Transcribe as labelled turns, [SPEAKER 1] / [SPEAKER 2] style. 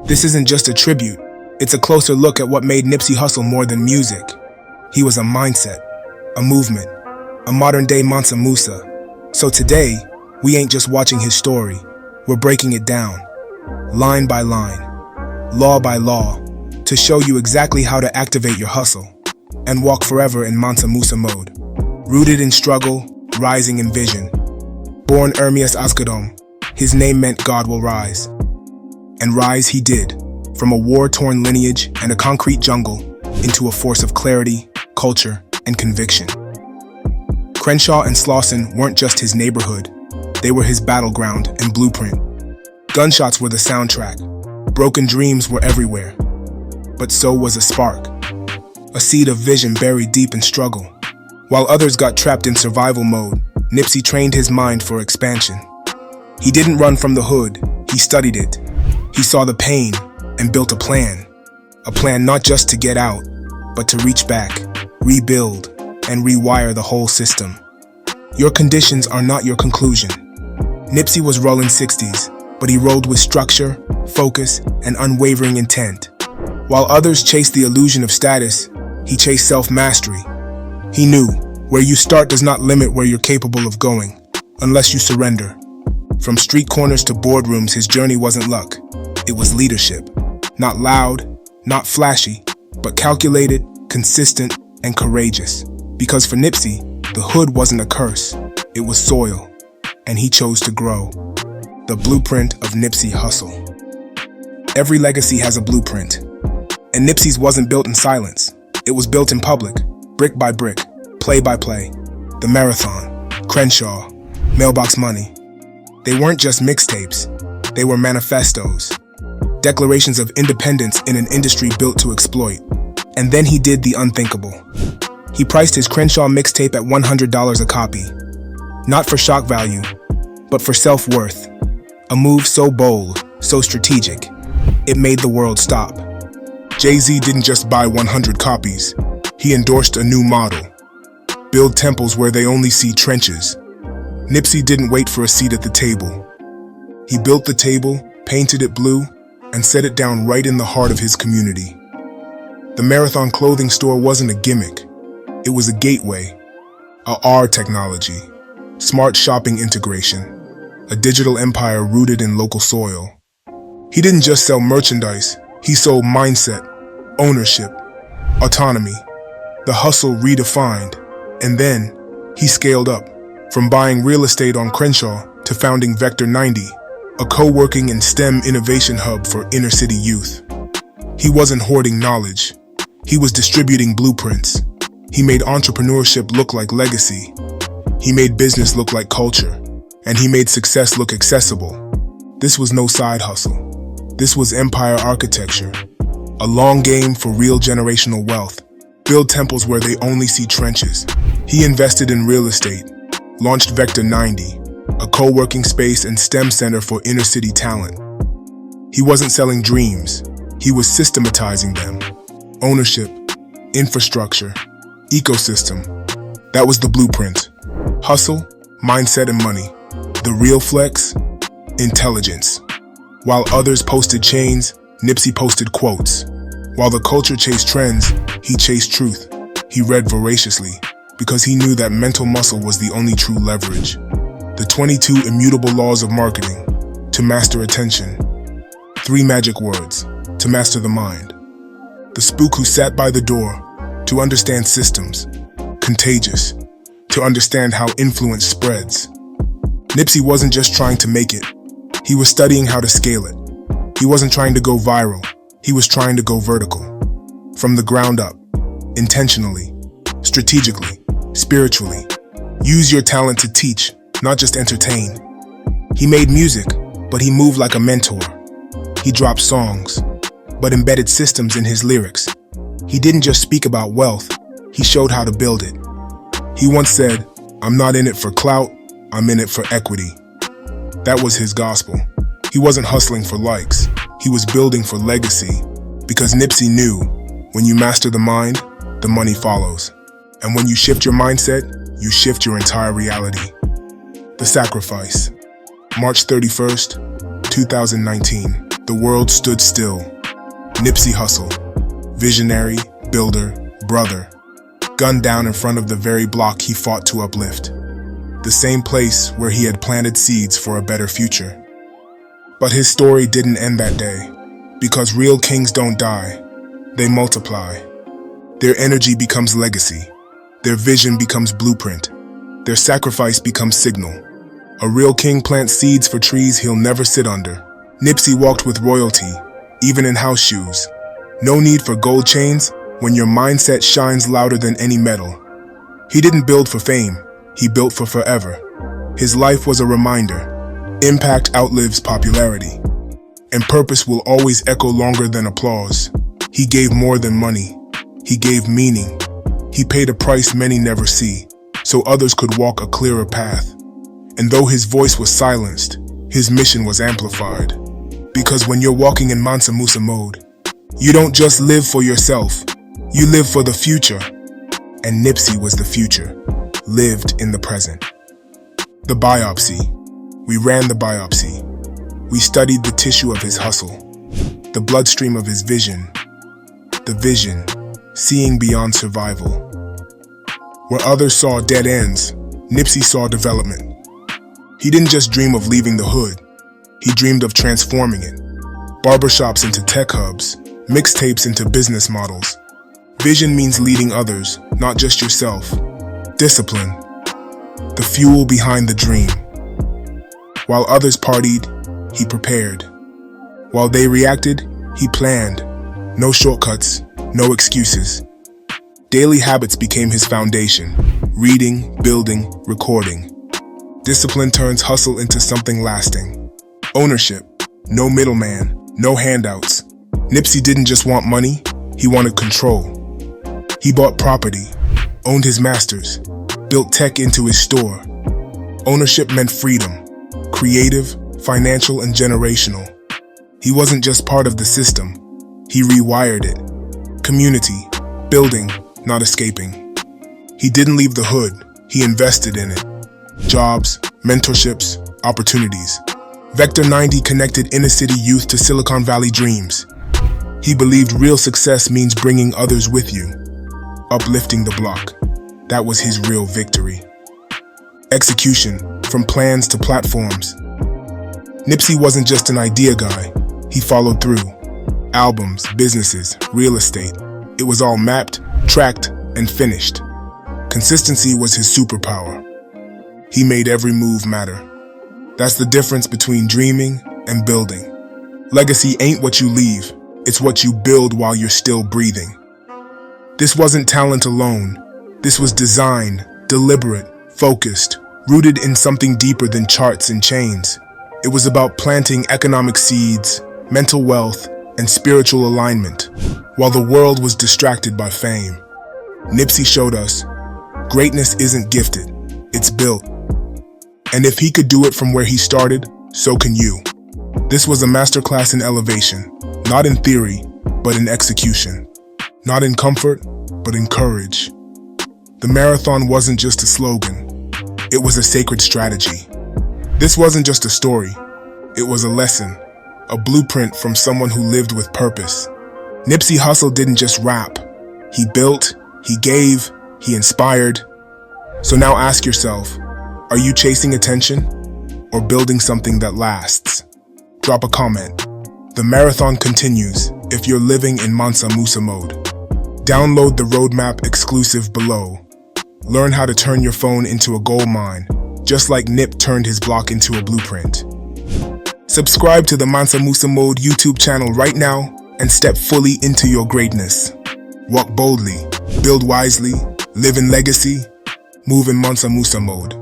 [SPEAKER 1] This isn't just a tribute, it's a closer look at what made Nipsey Hussle more than music. He was a mindset, a movement, a modern-day Mansa Musa. So today, we ain't just watching his story, we're breaking it down, line by line, law by law, to show you exactly how to activate your hustle and walk forever in Mansa Musa mode. Rooted in struggle, rising in vision. Born Ermias Askodom, his name meant God will rise. And rise he did, from a war-torn lineage and a concrete jungle into a force of clarity, culture, and conviction. Crenshaw and Slauson weren't just his neighborhood, they were his battleground and blueprint. Gunshots were the soundtrack, broken dreams were everywhere. But so was a spark, a seed of vision buried deep in struggle. While others got trapped in survival mode, Nipsey trained his mind for expansion. He didn't run from the hood, he studied it. He saw the pain and built a plan not just to get out, but to reach back, rebuild, and rewire the whole system. Your conditions are not your conclusion. Nipsey was rolling 60s, but he rolled with structure, focus, and unwavering intent. While others chased the illusion of status, he chased self-mastery. He knew, where you start does not limit where you're capable of going, unless you surrender. From street corners to boardrooms, his journey wasn't luck. It was leadership. Not loud, not flashy, but calculated, consistent, and courageous. Because for Nipsey, the hood wasn't a curse, it was soil, and he chose to grow. The blueprint of Nipsey Hussle. Every legacy has a blueprint, and Nipsey's wasn't built in silence. It was built in public, brick by brick, play by play. The Marathon, Crenshaw, Mailbox Money. They weren't just mixtapes, they were manifestos. Declarations of independence in an industry built to exploit. And then he did the unthinkable. He priced his Crenshaw mixtape at $100 a copy. Not for shock value, but for self-worth. A move so bold, so strategic, it made the world stop. Jay-Z didn't just buy 100 copies. He endorsed a new model. Build temples where they only see trenches. Nipsey didn't wait for a seat at the table. He built the table, painted it blue, and set it down right in the heart of his community. The Marathon clothing store wasn't a gimmick. It was a gateway, a R technology, smart shopping integration, a digital empire rooted in local soil. He didn't just sell merchandise, he sold mindset, ownership, autonomy, the hustle redefined, and then he scaled up, from buying real estate on Crenshaw to founding Vector 90, a co-working and STEM innovation hub for inner-city youth. He wasn't hoarding knowledge. He was distributing blueprints. He made entrepreneurship look like legacy. He made business look like culture. And he made success look accessible. This was no side hustle. This was empire architecture. A long game for real generational wealth. Build temples where they only see trenches. He invested in real estate, launched Vector 90, a co-working space and STEM center for inner-city talent. He wasn't selling dreams, he was systematizing them. Ownership, infrastructure, ecosystem. That was the blueprint. Hustle, mindset, and money. The real flex, intelligence. While others posted chains, Nipsey posted quotes. While the culture chased trends, he chased truth. He read voraciously, because he knew that mental muscle was the only true leverage. The 22 immutable laws of marketing. To master attention. 3 magic words. To master the mind. The spook who sat by the door. To understand systems. Contagious. To understand how influence spreads. Nipsey wasn't just trying to make it. He was studying how to scale it. He wasn't trying to go viral. He was trying to go vertical. From the ground up. Intentionally. Strategically. Spiritually. Use your talent to teach, not just entertain. He made music, but he moved like a mentor. He dropped songs, but embedded systems in his lyrics. He didn't just speak about wealth, he showed how to build it. He once said, "I'm not in it for clout, I'm in it for equity." That was his gospel. He wasn't hustling for likes, he was building for legacy. Because Nipsey knew, when you master the mind, the money follows. And when you shift your mindset, you shift your entire reality. The Sacrifice. March 31st, 2019. the world stood still. Nipsey Hussle, visionary, builder, brother, gunned down in front of the very block he fought to uplift. The same place where he had planted seeds for a better future. But his story didn't end that day, because real kings don't die, they multiply. Their energy becomes legacy, their vision becomes blueprint, their sacrifice becomes signal. A real king plants seeds for trees he'll never sit under. Nipsey walked with royalty, even in house shoes. No need for gold chains when your mindset shines louder than any metal. He didn't build for fame, he built for forever. His life was a reminder. Impact outlives popularity, and purpose will always echo longer than applause. He gave more than money. He gave meaning. He paid a price many never see, so others could walk a clearer path. And though his voice was silenced, his mission was amplified. Because when you're walking in Mansa Musa mode, you don't just live for yourself, you live for the future. And Nipsey was the future, lived in the present. The biopsy. We ran the biopsy. We studied the tissue of his hustle, the bloodstream of his vision. The vision, seeing beyond survival. Where others saw dead ends, Nipsey saw development. He didn't just dream of leaving the hood, he dreamed of transforming it. Barbershops into tech hubs, mixtapes into business models. Vision means leading others, not just yourself. Discipline, the fuel behind the dream. While others partied, he prepared. While they reacted, he planned. No shortcuts, no excuses. Daily habits became his foundation. Reading, building, recording. Discipline turns hustle into something lasting. Ownership, no middleman, no handouts. Nipsey didn't just want money, he wanted control. He bought property, owned his masters, built tech into his store. Ownership meant freedom. Creative, financial, and generational. He wasn't just part of the system, he rewired it. Community, building, not escaping. He didn't leave the hood, he invested in it. Jobs, mentorships, opportunities. Vector 90 connected inner-city youth to Silicon Valley dreams. He believed real success means bringing others with you, uplifting the block. That was his real victory. Execution, from plans to platforms. Nipsey wasn't just an idea guy, he followed through. Albums, businesses, real estate. It was all mapped, tracked, and finished. Consistency was his superpower. He made every move matter. That's the difference between dreaming and building. Legacy ain't what you leave, it's what you build while you're still breathing. This wasn't talent alone. This was design, deliberate, focused, rooted in something deeper than charts and chains. It was about planting economic seeds, mental wealth, and spiritual alignment, while the world was distracted by fame. Nipsey showed us, greatness isn't gifted, it's built. And if he could do it from where he started, so can you. This was a masterclass in elevation, not in theory, but in execution. Not in comfort, but in courage. The marathon wasn't just a slogan. It was a sacred strategy. This wasn't just a story. It was a lesson, a blueprint from someone who lived with purpose. Nipsey Hussle didn't just rap. He built, he gave, he inspired. So now ask yourself, are you chasing attention or building something that lasts? Drop a comment. The marathon continues if you're living in Mansa Musa mode. Download the roadmap exclusive below. Learn how to turn your phone into a gold mine, just like Nip turned his block into a blueprint. Subscribe to the Mansa Musa Mode YouTube channel right now and step fully into your greatness. Walk boldly, build wisely, live in legacy, move in Mansa Musa mode.